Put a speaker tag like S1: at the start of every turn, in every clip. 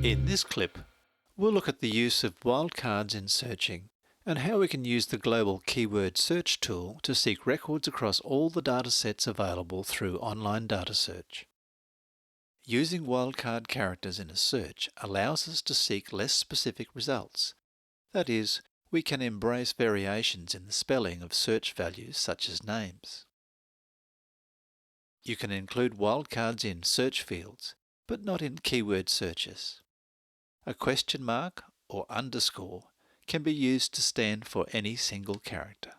S1: In this clip, we'll look at the use of wildcards in searching and how we can use the global keyword search tool to seek records across all the datasets available through online data search. Using wildcard characters in a search allows us to seek less specific results. That is, we can embrace variations in the spelling of search values such as names. You can include wildcards in search fields, but not in keyword searches. A question mark or underscore can be used to stand for any single character.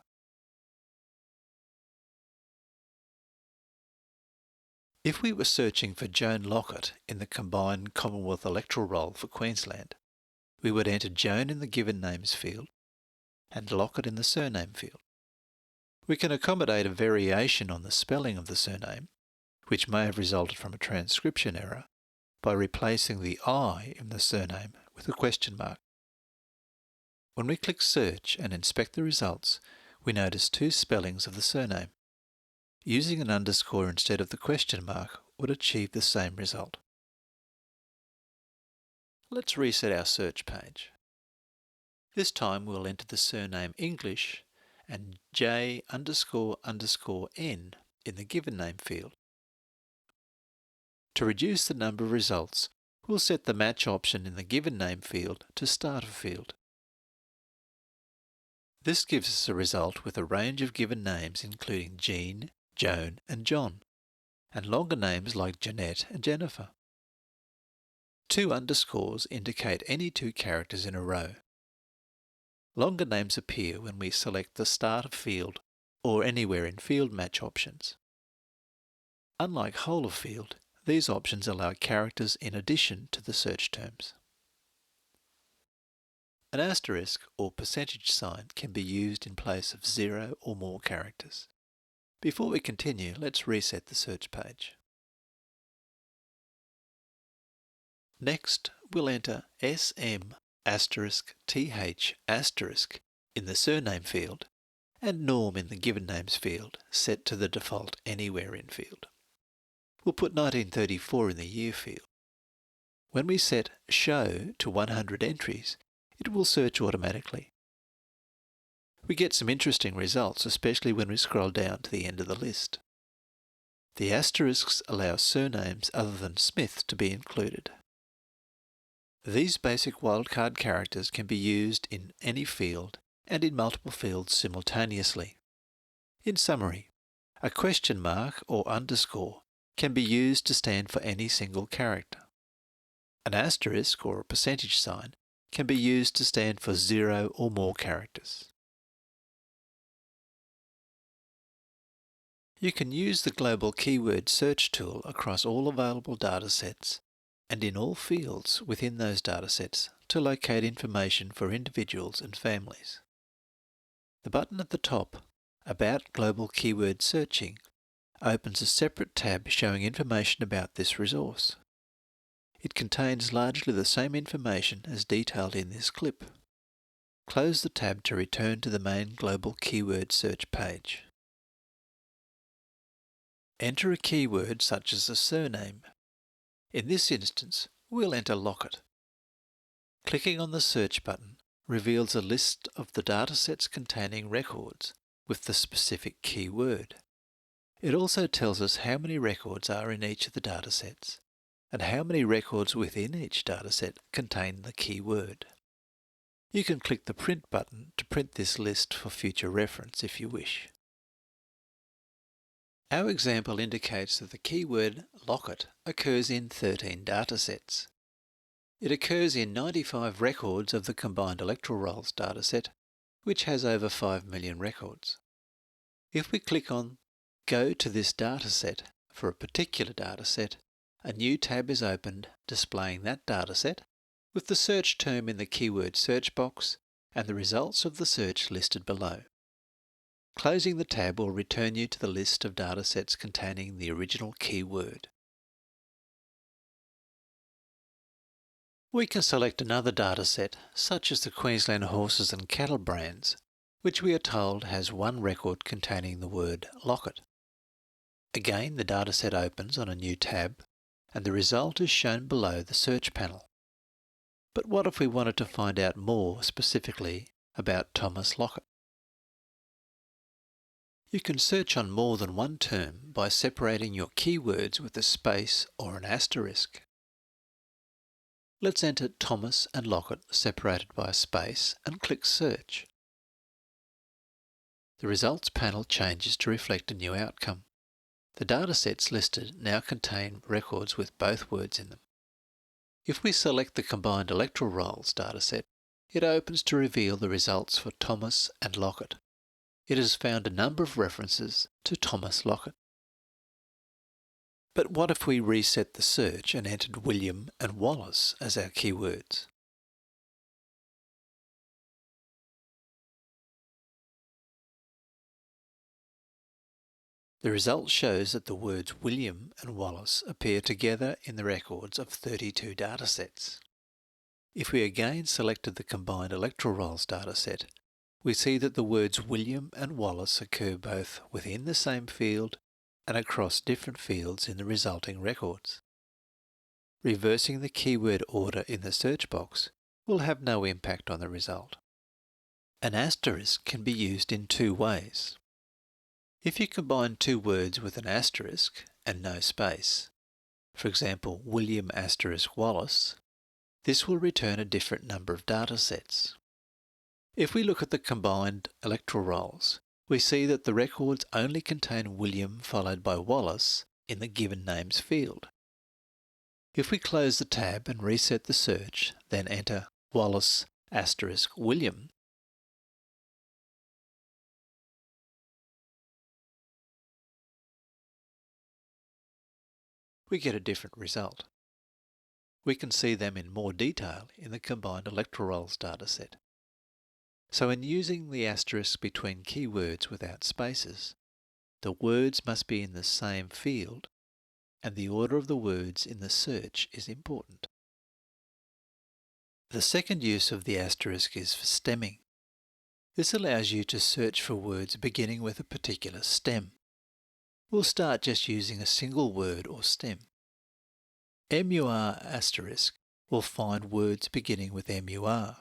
S1: If we were searching for Joan Lockett in the combined Commonwealth electoral roll for Queensland, we would enter Joan in the given names field and Lockett in the surname field. We can accommodate a variation on the spelling of the surname, which may have resulted from a transcription error, by replacing the I in the surname with a question mark. When we click Search and inspect the results, we notice two spellings of the surname. Using an underscore instead of the question mark would achieve the same result. Let's reset our search page. This time we'll enter the surname English and J__N in the given name field. To reduce the number of results, we'll set the match option in the given name field to starter field. This gives us a result with a range of given names including Jean, Joan and John, and longer names like Jeanette and Jennifer. Two underscores indicate any two characters in a row. Longer names appear when we select the starter field or anywhere in field match options. Unlike whole of field, these options allow characters in addition to the search terms. An asterisk or percentage sign can be used in place of 0 or more characters. Before we continue, let's reset the search page. Next, we'll enter SM*TH* in the surname field and Norm in the given names field, set to the default Anywhere in field. We'll put 1934 in the year field. When we set Show to 100 entries, it will search automatically. We get some interesting results, especially when we scroll down to the end of the list. The asterisks allow surnames other than Smith to be included. These basic wildcard characters can be used in any field and in multiple fields simultaneously. In summary, a question mark or underscore can be used to stand for any single character. An asterisk or a percentage sign can be used to stand for 0 or more characters. You can use the global keyword search tool across all available datasets and in all fields within those datasets to locate information for individuals and families. The button at the top, About Global Keyword Searching, opens a separate tab showing information about this resource. It contains largely the same information as detailed in this clip. Close the tab to return to the main global keyword search page. Enter a keyword such as a surname. In this instance, we'll enter Lockett. Clicking on the search button reveals a list of the datasets containing records with the specific keyword. It also tells us how many records are in each of the datasets and how many records within each dataset contain the keyword. You can click the Print button to print this list for future reference if you wish. Our example indicates that the keyword Lockett occurs in 13 datasets. It occurs in 95 records of the combined electoral rolls dataset, which has over 5 million records. If we click on Go to this dataset for a particular dataset, a new tab is opened displaying that dataset with the search term in the keyword search box and the results of the search listed below. Closing the tab will return you to the list of datasets containing the original keyword. We can select another dataset, such as the Queensland horses and cattle brands, which we are told has one record containing the word Lockett. Again, the dataset opens on a new tab, and the result is shown below the search panel. But what if we wanted to find out more specifically about Thomas Lockett? You can search on more than one term by separating your keywords with a space or an asterisk. Let's enter Thomas and Lockett separated by a space and click Search. The results panel changes to reflect a new outcome. The datasets listed now contain records with both words in them. If we select the combined electoral rolls dataset, it opens to reveal the results for Thomas and Lockett. It has found a number of references to Thomas Lockett. But what if we reset the search and entered William and Wallace as our keywords? The result shows that the words William and Wallace appear together in the records of 32 datasets. If we again selected the combined electoral rolls dataset, we see that the words William and Wallace occur both within the same field and across different fields in the resulting records. Reversing the keyword order in the search box will have no impact on the result. An asterisk can be used in two ways. If you combine two words with an asterisk and no space, for example William * Wallace, this will return a different number of datasets. If we look at the combined electoral rolls, we see that the records only contain William followed by Wallace in the given names field. If we close the tab and reset the search, then enter Wallace * William, we get a different result. We can see them in more detail in the combined electoral rolls dataset. So in using the asterisk between keywords without spaces, the words must be in the same field, and the order of the words in the search is important. The second use of the asterisk is for stemming. This allows you to search for words beginning with a particular stem. We'll start just using a single word or stem. MUR asterisk will find words beginning with MUR.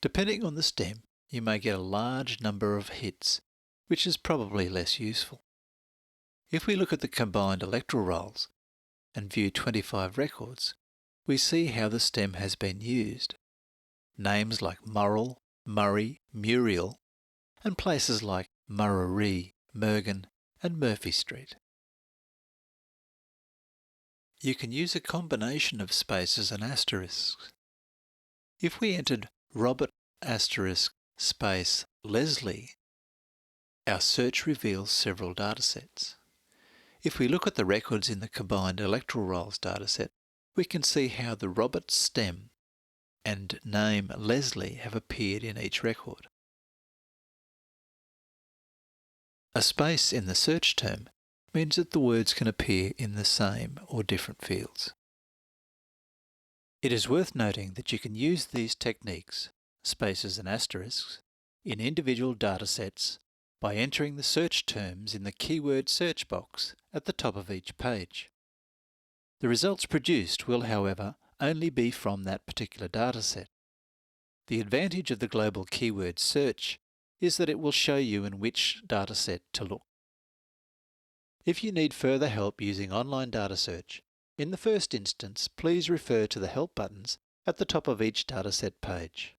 S1: Depending on the stem, you may get a large number of hits, which is probably less useful. If we look at the combined electoral rolls and view 25 records, we see how the stem has been used. Names like Murrell, Murray, Muriel, and places like Murraree, Mergen, and Murphy Street. You can use a combination of spaces and asterisks. If we entered Robert * Leslie, our search reveals several datasets. If we look at the records in the combined electoral rolls dataset, we can see how the Robert stem and name Leslie have appeared in each record. A space in the search term means that the words can appear in the same or different fields. It is worth noting that you can use these techniques, spaces and asterisks, in individual datasets by entering the search terms in the keyword search box at the top of each page. The results produced will, however, only be from that particular dataset. The advantage of the global keyword search is that it will show you in which dataset to look. If you need further help using online data search, in the first instance, please refer to the help buttons at the top of each dataset page.